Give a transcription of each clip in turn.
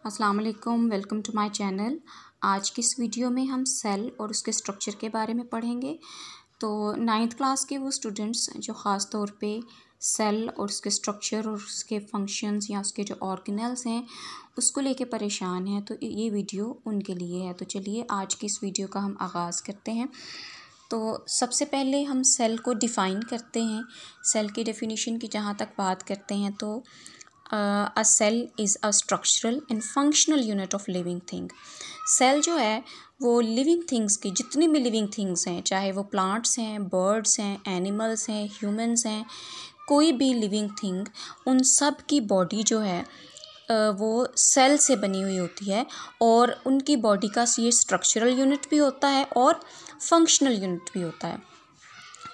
अस्सलाम वालेकुम, welcome to my channel. आज की इस वीडियो में हम सेल और उसके स्ट्रक्चर के बारे में पढ़ेंगे। तो 9th क्लास के वो स्टूडेंट्स जो ख़ास तौर पे सेल और उसके स्ट्रक्चर और उसके फंक्शंस या उसके जो ऑर्गेनेल्स हैं उसको लेके परेशान हैं, तो ये वीडियो उनके लिए है। तो चलिए आज की इस वीडियो का हम आगाज़ करते हैं। तो सबसे पहले हम सेल को डिफ़ाइन करते हैं। सेल की डेफिनेशन की जहाँ तक बात करते हैं तो a cell is a structural and functional unit of living thing. Cell जो है वो लिविंग थिंग्स की, जितनी भी लिविंग थिंग्स हैं, चाहे वो प्लांट्स हैं, बर्ड्स हैं, एनिमल्स हैं, ह्यूमंस हैं, कोई भी लिविंग थिंग, उन सब की बॉडी जो है वो सेल से बनी हुई होती है और उनकी बॉडी का ये स्ट्रक्चरल यूनिट भी होता है और फंक्शनल यूनिट भी होता है।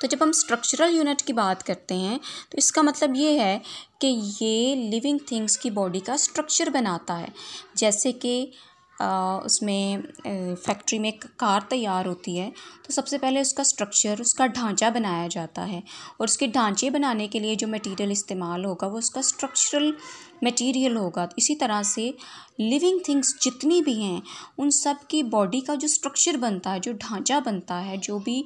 तो जब हम स्ट्रक्चरल यूनिट की बात करते हैं तो इसका मतलब ये है कि ये लिविंग थिंग्स की बॉडी का स्ट्रक्चर बनाता है। जैसे कि उसमें फैक्ट्री में एक कार तैयार होती है तो सबसे पहले उसका स्ट्रक्चर, उसका ढांचा बनाया जाता है और उसके ढांचे बनाने के लिए जो मटेरियल इस्तेमाल होगा वो उसका स्ट्रक्चरल मटेरियल होगा। इसी तरह से लिविंग थिंग्स जितनी भी हैं उन सब की बॉडी का जो स्ट्रक्चर बनता है, जो ढांचा बनता है, जो भी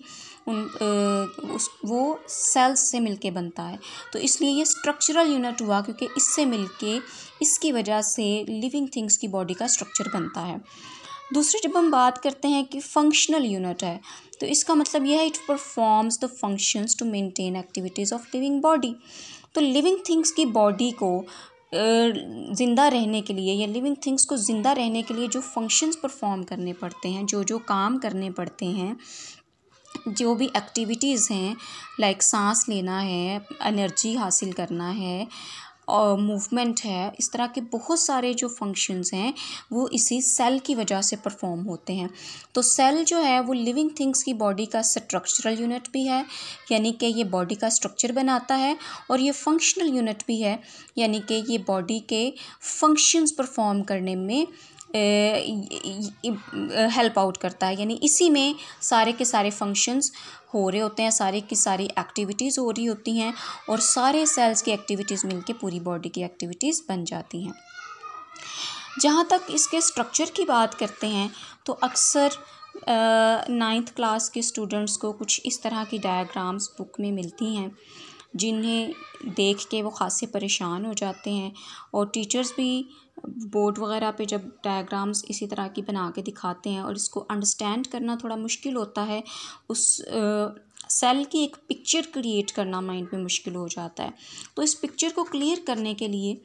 वो सेल्स से मिलके बनता है। तो इसलिए ये स्ट्रक्चरल यूनिट हुआ क्योंकि इससे मिलके, इसकी वजह से लिविंग थिंग्स की बॉडी का स्ट्रक्चर बनता है। दूसरी जब हम बात करते हैं कि फंक्शनल यूनिट है तो इसका मतलब यह है it performs the functions to maintain activities of living body. तो लिविंग थिंग्स की बॉडी को ज़िंदा रहने के लिए या लिविंग थिंग्स को ज़िंदा रहने के लिए जो फंक्शंस परफॉर्म करने पड़ते हैं, जो जो काम करने पड़ते हैं, जो भी एक्टिविटीज़ हैं, लाइक सांस लेना है, एनर्जी हासिल करना है और मूवमेंट है, इस तरह के बहुत सारे जो फंक्शंस हैं वो इसी सेल की वजह से परफॉर्म होते हैं। तो सेल जो है वो लिविंग थिंग्स की बॉडी का स्ट्रक्चरल यूनिट भी है, यानी कि ये बॉडी का स्ट्रक्चर बनाता है, और ये फंक्शनल यूनिट भी है, यानी कि ये बॉडी के फंक्शंस परफॉर्म करने में हेल्प आउट करता है। यानी इसी में सारे के सारे फंक्शंस हो रहे होते हैं, सारी की सारी एक्टिविटीज़ हो रही होती हैं और सारे सेल्स की एक्टिविटीज़ मिलके पूरी बॉडी की एक्टिविटीज़ बन जाती हैं। जहाँ तक इसके स्ट्रक्चर की बात करते हैं तो अक्सर 9th क्लास के स्टूडेंट्स को कुछ इस तरह की डायग्राम्स बुक में मिलती हैं जिन्हें देख के वो ख़ासे परेशान हो जाते हैं, और टीचर्स भी बोर्ड वगैरह पे जब डायग्राम्स इसी तरह की बना के दिखाते हैं और इसको अंडरस्टैंड करना थोड़ा मुश्किल होता है, उस सेल की एक पिक्चर क्रिएट करना माइंड में मुश्किल हो जाता है। तो इस पिक्चर को क्लियर करने के लिए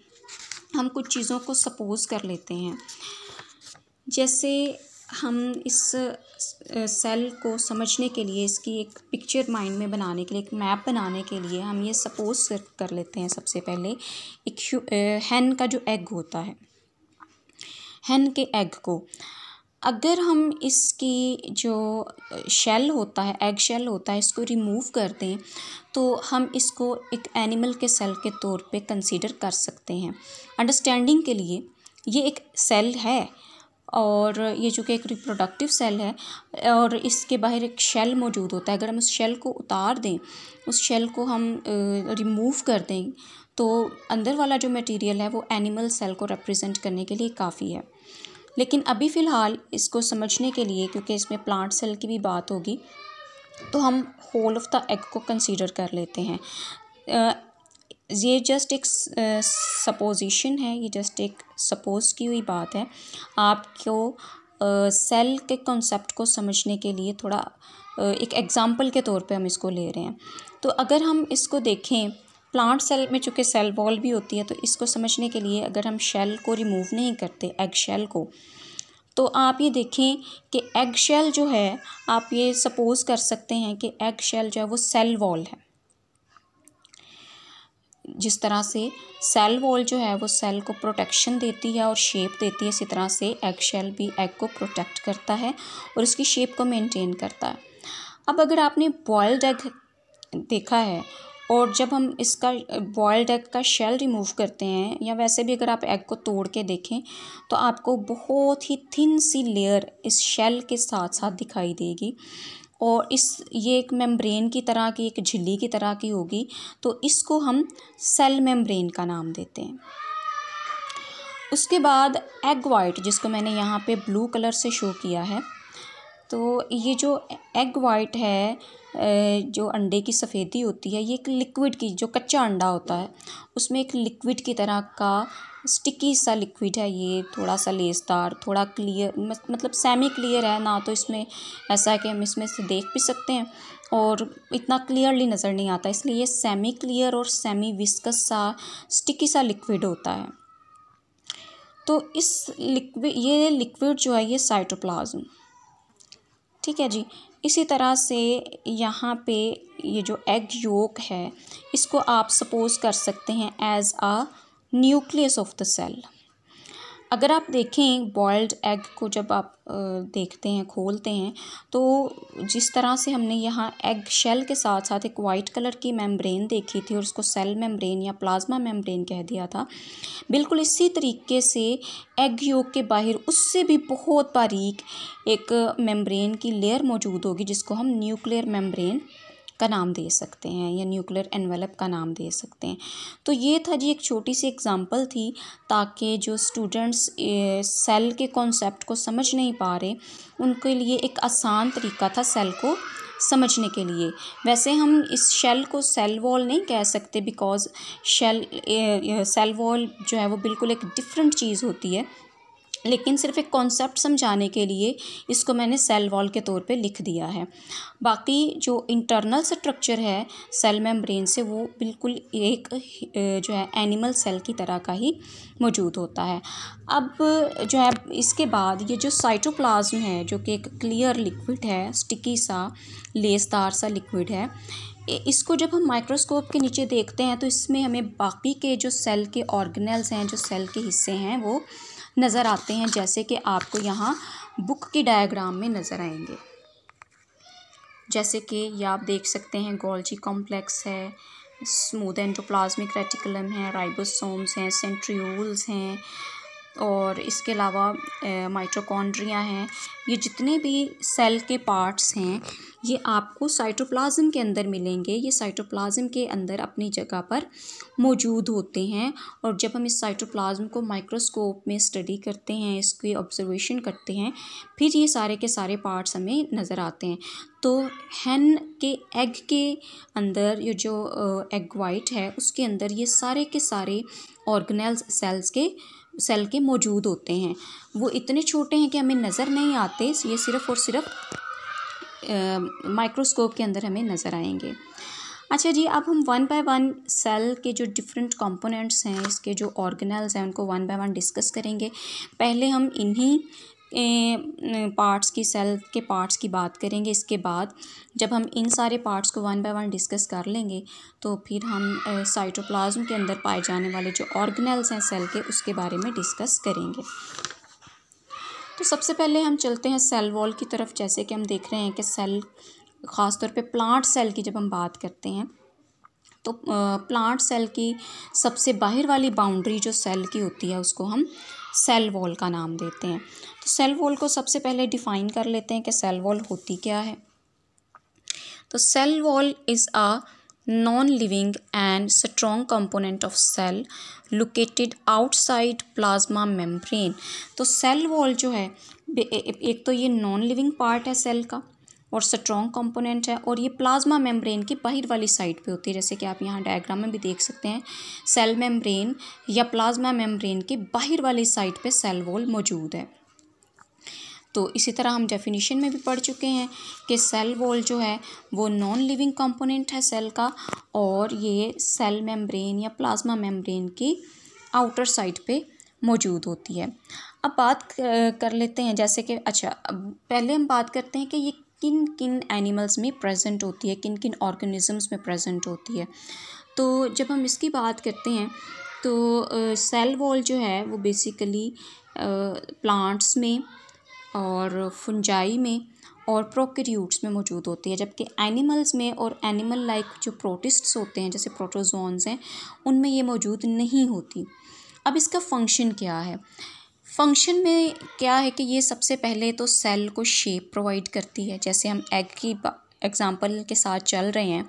हम कुछ चीज़ों को सपोज़ कर लेते हैं। जैसे हम इस सेल को समझने के लिए, इसकी एक पिक्चर माइंड में बनाने के लिए, एक मैप बनाने के लिए हम ये सपोज़ कर लेते हैं। सबसे पहले एक हैन का जो एग होता है, हैन के एग को अगर हम इसकी जो शेल होता है, एग शेल होता है, इसको रिमूव कर दें तो हम इसको एक एनिमल के सेल के तौर पे कंसीडर कर सकते हैं। अंडरस्टैंडिंग के लिए ये एक सेल है और ये जो कि एक रिप्रोडक्टिव सेल है और इसके बाहर एक शेल मौजूद होता है। अगर हम उस शेल को उतार दें, उस शेल को हम रिमूव कर दें तो अंदर वाला जो मटेरियल है वो एनिमल सेल को रिप्रेजेंट करने के लिए काफ़ी है। लेकिन अभी फ़िलहाल इसको समझने के लिए, क्योंकि इसमें प्लांट सेल की भी बात होगी, तो हम होल ऑफ द एग को कंसीडर कर लेते हैं। ये जस्ट एक सपोजिशन है, ये जस्ट एक सपोज की हुई बात है। आपको सेल के कॉन्सेप्ट को समझने के लिए थोड़ा एक एग्ज़ाम्पल के तौर पे हम इसको ले रहे हैं। तो अगर हम इसको देखें, प्लांट सेल में चूँकि सेल वॉल भी होती है, तो इसको समझने के लिए अगर हम शेल को रिमूव नहीं करते, एग शेल को, तो आप ये देखें कि एग शेल जो है, आप ये सपोज़ कर सकते हैं कि एग शेल जो है वो सेल वॉल है। जिस तरह से सेल वॉल जो है वो सेल को प्रोटेक्शन देती है और शेप देती है, इसी तरह से एग शेल भी एग को प्रोटेक्ट करता है और उसकी शेप को मेंटेन करता है। अब अगर आपने बॉयल्ड एग देखा है और जब हम इसका बॉयल्ड एग का शेल रिमूव करते हैं, या वैसे भी अगर आप एग को तोड़ के देखें तो आपको बहुत ही थिन सी लेयर इस शेल के साथ साथ दिखाई देगी और ये एक मेम्ब्रेन की तरह की, एक झिल्ली की तरह की होगी, तो इसको हम सेल मेम्ब्रेन का नाम देते हैं। उसके बाद एग वाइट, जिसको मैंने यहाँ पे ब्लू कलर से शो किया है। तो ये जो एग वाइट है, जो अंडे की सफ़ेदी होती है, ये एक लिक्विड की, जो कच्चा अंडा होता है उसमें एक लिक्विड की तरह का स्टिकी सा लिक्विड है। ये थोड़ा सा लेसदार, थोड़ा क्लियर, मतलब सेमी क्लियर है ना, तो इसमें ऐसा है कि हम इसमें से देख भी सकते हैं और इतना क्लियरली नज़र नहीं आता, इसलिए ये सेमी क्लियर और सेमी विस्कस सा स्टिकी सा लिक्विड होता है। तो ये लिक्विड जो है ये साइटोप्लाज्म, ठीक है जी। इसी तरह से यहाँ पे ये जो एग योक है, इसको आप सपोज कर सकते हैं as a nucleus of the cell. अगर आप देखें बॉइल्ड एग को, जब आप देखते हैं, खोलते हैं, तो जिस तरह से हमने यहाँ एग शेल के साथ साथ एक वाइट कलर की मेम्ब्रेन देखी थी और उसको सेल मेम्ब्रेन या प्लाज्मा मेम्ब्रेन कह दिया था, बिल्कुल इसी तरीके से एग योक के बाहर उससे भी बहुत बारीक एक मेम्ब्रेन की लेयर मौजूद होगी, जिसको हम न्यूक्लियर मेम्ब्रेन का नाम दे सकते हैं या न्यूक्लियर एनवेलप का नाम दे सकते हैं। तो ये था जी एक छोटी सी एग्जांपल थी, ताकि जो स्टूडेंट्स सेल के कॉन्सेप्ट को समझ नहीं पा रहे उनके लिए एक आसान तरीका था सेल को समझने के लिए। वैसे हम इस शेल को सेल वॉल नहीं कह सकते, बिकॉज सेल वॉल जो है वो बिल्कुल एक डिफरेंट चीज़ होती है, लेकिन सिर्फ एक कॉन्सेप्ट समझाने के लिए इसको मैंने सेल वॉल के तौर पे लिख दिया है। बाकी जो इंटरनल स्ट्रक्चर है सेल मेम्ब्रेन से, वो बिल्कुल एक जो है एनिमल सेल की तरह का ही मौजूद होता है। अब जो है इसके बाद ये जो साइटोप्लाज्म है, जो कि एक क्लियर लिक्विड है, स्टिकी सा लेसदार सा लिक्विड है, इसको जब हम माइक्रोस्कोप के नीचे देखते हैं तो इसमें हमें बाकी के जो सेल के ऑर्गेनेल्स हैं, जो सेल के हिस्से हैं, वो नज़र आते हैं, जैसे कि आपको यहाँ बुक की डायग्राम में नज़र आएंगे। जैसे कि ये आप देख सकते हैं गोल्जी कॉम्प्लेक्स है, स्मूथ एंडोप्लाज्मिक रेटिकुलम है, राइबोसोम्स हैं, सेंट्रियोल्स हैं, और इसके अलावा माइटोकॉन्ड्रिया हैं। ये जितने भी सेल के पार्ट्स हैं ये आपको साइटोप्लाज्म के अंदर मिलेंगे। ये साइटोप्लाज्म के अंदर अपनी जगह पर मौजूद होते हैं, और जब हम इस साइटोप्लाज्म को माइक्रोस्कोप में स्टडी करते हैं, इसकी ऑब्जर्वेशन करते हैं, फिर ये सारे के सारे पार्ट्स हमें नज़र आते हैं। तो हैन के एग के अंदर ये जो एग वाइट है उसके अंदर ये सारे के सारे ऑर्गेनेल्स सेल के मौजूद होते हैं। वो इतने छोटे हैं कि हमें नज़र नहीं आते, ये सिर्फ़ और सिर्फ माइक्रोस्कोप के अंदर हमें नज़र आएंगे। अच्छा जी, अब हम वन बाय वन सेल के जो डिफरेंट कंपोनेंट्स हैं, इसके जो ऑर्गेनेल्स हैं, उनको वन बाय वन डिस्कस करेंगे। पहले हम इन्हीं पार्ट्स की, सेल के पार्ट्स की बात करेंगे। इसके बाद जब हम इन सारे पार्ट्स को वन बाय वन डिस्कस कर लेंगे तो फिर हम साइटोप्लाज्म के अंदर पाए जाने वाले जो ऑर्गेनेल्स हैं सेल के, उसके बारे में डिस्कस करेंगे। तो सबसे पहले हम चलते हैं सेल वॉल की तरफ। जैसे कि हम देख रहे हैं कि सेल, ख़ास तौर पे प्लांट सेल की जब हम बात करते हैं तो प्लांट सेल की सबसे बाहर वाली बाउंड्री जो सेल की होती है उसको हम सेल वॉल का नाम देते हैं। तो सेल वॉल को सबसे पहले डिफ़ाइन कर लेते हैं कि सेल वॉल होती क्या है। तो cell wall is a non living and strong component of cell located outside plasma membrane. तो सेल वॉल जो है, एक तो ये नॉन लिविंग पार्ट है सेल का और स्ट्रॉन्ग कंपोनेंट है, और ये प्लाज्मा मेम्ब्रेन की बाहर वाली साइड पे होती है। जैसे कि आप यहाँ डायग्राम में भी देख सकते हैं, सेल मेम्ब्रेन या प्लाज्मा मेम्ब्रेन के बाहर वाली साइड पे सेल वॉल मौजूद है। तो इसी तरह हम डेफिनेशन में भी पढ़ चुके हैं कि सेल वॉल जो है वो नॉन लिविंग कंपोनेंट है सेल का, और ये सेल मेम्ब्रेन या प्लाज्मा मेम्ब्रेन की आउटर साइड पे मौजूद होती है। अब बात कर लेते हैं, जैसे कि अब पहले हम बात करते हैं कि ये किन किन एनिमल्स में प्रेजेंट होती है, किन किन ऑर्गेनिजम्स में प्रेजेंट होती है। तो जब हम इसकी बात करते हैं तो सेल वॉल जो है वो बेसिकली प्लांट्स में और फंजाई में और प्रोकैरियोट्स में मौजूद होती है, जबकि एनिमल्स में और एनिमल लाइक जो प्रोटिस्ट्स होते हैं जैसे प्रोटोजोन्स हैं, उनमें ये मौजूद नहीं होती। अब इसका फंक्शन क्या है? फंक्शन में क्या है कि ये सबसे पहले तो सेल को शेप प्रोवाइड करती है। जैसे हम एग की एग्जांपल के साथ चल रहे हैं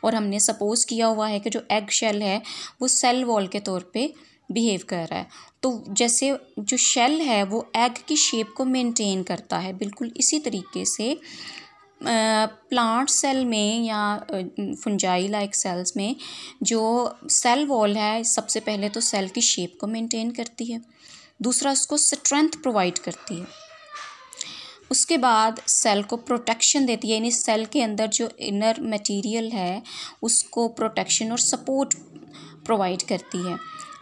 और हमने सपोज़ किया हुआ है कि जो एग शेल है वो सेल वॉल के तौर पे बिहेव कर रहा है। तो जैसे जो शेल है वो एग की शेप को मेंटेन करता है, बिल्कुल इसी तरीके से प्लांट सेल में या फंजाई लाइक सेल्स में जो सेल वॉल है, सबसे पहले तो सेल की शेप को मेंटेन करती है, दूसरा उसको स्ट्रेंथ प्रोवाइड करती है, उसके बाद सेल को प्रोटेक्शन देती है, यानी सेल के अंदर जो इनर मटेरियल है उसको प्रोटेक्शन और सपोर्ट प्रोवाइड करती है।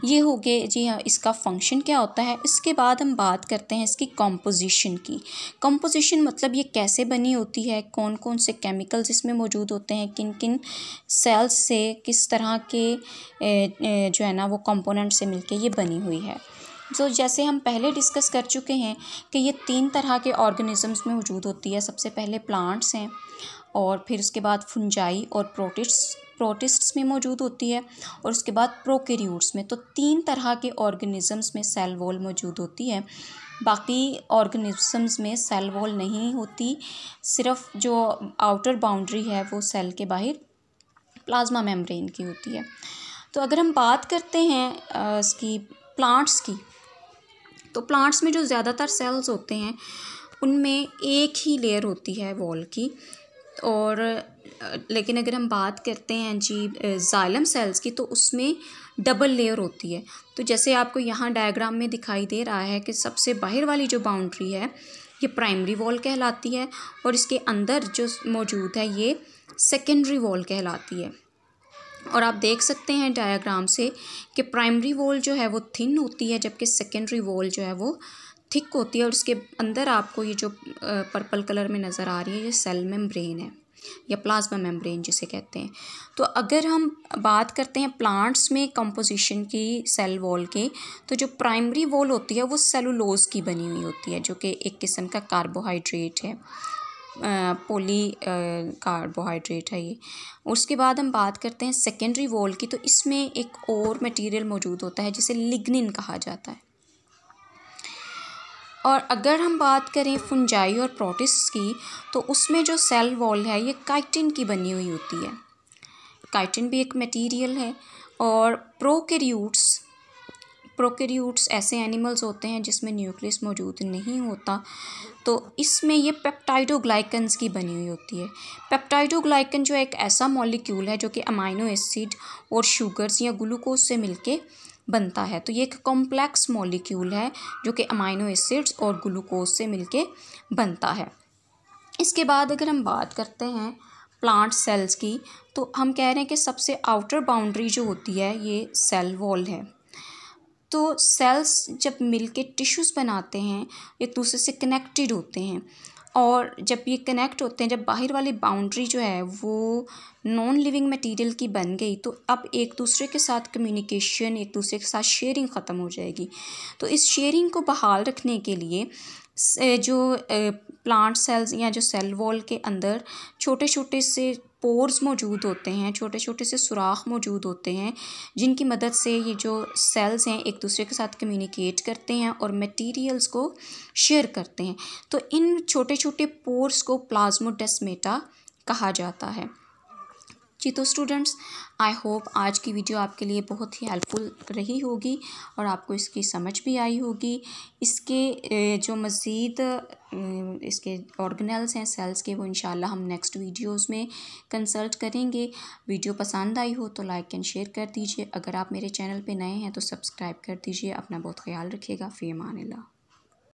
ये हो गए जी हाँ इसका फंक्शन क्या होता है। इसके बाद हम बात करते हैं इसकी कंपोजिशन की। कंपोजिशन मतलब ये कैसे बनी होती है, कौन कौन से केमिकल्स इसमें मौजूद होते हैं, किन किन सेल्स से किस तरह के जो है ना वो कंपोनेंट से मिलके ये बनी हुई है। तो जैसे हम पहले डिस्कस कर चुके हैं कि ये 3 तरह के ऑर्गेनिजम्स में मौजूद होती है। सबसे पहले प्लांट्स हैं और फिर उसके बाद फंजाई और प्रोटिस्ट्स में मौजूद होती है और उसके बाद प्रोकैरियोट्स में। तो 3 तरह के ऑर्गेनिजम्स में सेल वॉल मौजूद होती है। बाकी ऑर्गेनिजम्स में सेल वॉल नहीं होती, सिर्फ जो आउटर बाउंड्री है वो सेल के बाहर प्लाज्मा मेम्ब्रेन की होती है। तो अगर हम बात करते हैं इसकी प्लांट्स की, तो प्लांट्स में जो ज़्यादातर सेल्स होते हैं उनमें एक ही लेयर होती है वॉल की। और लेकिन अगर हम बात करते हैं जी जाइलम सेल्स की, तो उसमें डबल लेयर होती है। तो जैसे आपको यहाँ डायग्राम में दिखाई दे रहा है कि सबसे बाहर वाली जो बाउंड्री है ये प्राइमरी वॉल कहलाती है और इसके अंदर जो मौजूद है ये सेकेंडरी वॉल कहलाती है। और आप देख सकते हैं डायग्राम से कि प्राइमरी वॉल जो है वो थिन होती है, जबकि सेकेंडरी वॉल जो है वो थिक होती है। और उसके अंदर आपको ये जो पर्पल कलर में नज़र आ रही है ये सेल मेम्ब्रेन है या प्लाज्मा मेम्ब्रेन जिसे कहते हैं। तो अगर हम बात करते हैं प्लांट्स में कंपोजिशन की सेल वॉल के, तो जो प्राइमरी वॉल होती है वो सेलुलोज की बनी हुई होती है, जो कि एक किस्म का कार्बोहाइड्रेट है, पॉली कार्बोहाइड्रेट है ये। उसके बाद हम बात करते हैं सेकेंडरी वॉल की, तो इसमें एक और मटेरियल मौजूद होता है जिसे लिग्निन कहा जाता है। और अगर हम बात करें फंजाई और प्रोटिस्ट्स की, तो उसमें जो सेल वॉल है ये काइटिन की बनी हुई होती है। काइटिन भी एक मटेरियल है। और प्रोकैरियोट्स ऐसे एनिमल्स होते हैं जिसमें न्यूक्लियस मौजूद नहीं होता, तो इसमें ये पेप्टाइडोग्लाइकन्स की बनी हुई होती है। पेप्टाइडोग्लाइकन जो एक ऐसा मॉलिक्यूल है जो कि अमाइनो एसिड और शुगर्स या ग्लूकोज से मिलके बनता है। तो ये एक कॉम्प्लेक्स मॉलिक्यूल है जो कि अमाइनो एसिड्स और ग्लूकोज से मिलके बनता है। इसके बाद अगर हम बात करते हैं प्लांट सेल्स की, तो हम कह रहे हैं कि सबसे आउटर बाउंड्री जो होती है ये सेल वॉल है। तो सेल्स जब मिलके टिश्यूज़ बनाते हैं एक दूसरे से कनेक्टेड होते हैं, और जब ये कनेक्ट होते हैं, जब बाहर वाली बाउंड्री जो है वो नॉन लिविंग मटेरियल की बन गई, तो अब एक दूसरे के साथ कम्युनिकेशन, एक दूसरे के साथ शेयरिंग ख़त्म हो जाएगी। तो इस शेयरिंग को बहाल रखने के लिए जो प्लांट सेल्स या जो सेल वॉल के अंदर छोटे छोटे से पोर्स मौजूद होते हैं, छोटे छोटे से सुराख मौजूद होते हैं, जिनकी मदद से ये जो सेल्स हैं एक दूसरे के साथ कम्युनिकेट करते हैं और मटेरियल्स को शेयर करते हैं। तो इन छोटे छोटे पोर्स को प्लाज्मोडेस्माटा कहा जाता है। जी तो स्टूडेंट्स, आई होप आज की वीडियो आपके लिए बहुत ही हेल्पफुल रही होगी और आपको इसकी समझ भी आई होगी। इसके जो मज़ीद इसके ऑर्गेनेल्स हैं सेल्स के, वो इंशाल्लाह हम नेक्स्ट वीडियोस में कंसल्ट करेंगे। वीडियो पसंद आई हो तो लाइक एंड शेयर कर दीजिए। अगर आप मेरे चैनल पे नए हैं तो सब्सक्राइब कर दीजिए। अपना बहुत ख्याल रखिएगा। फ़ी अमान अल्लाह।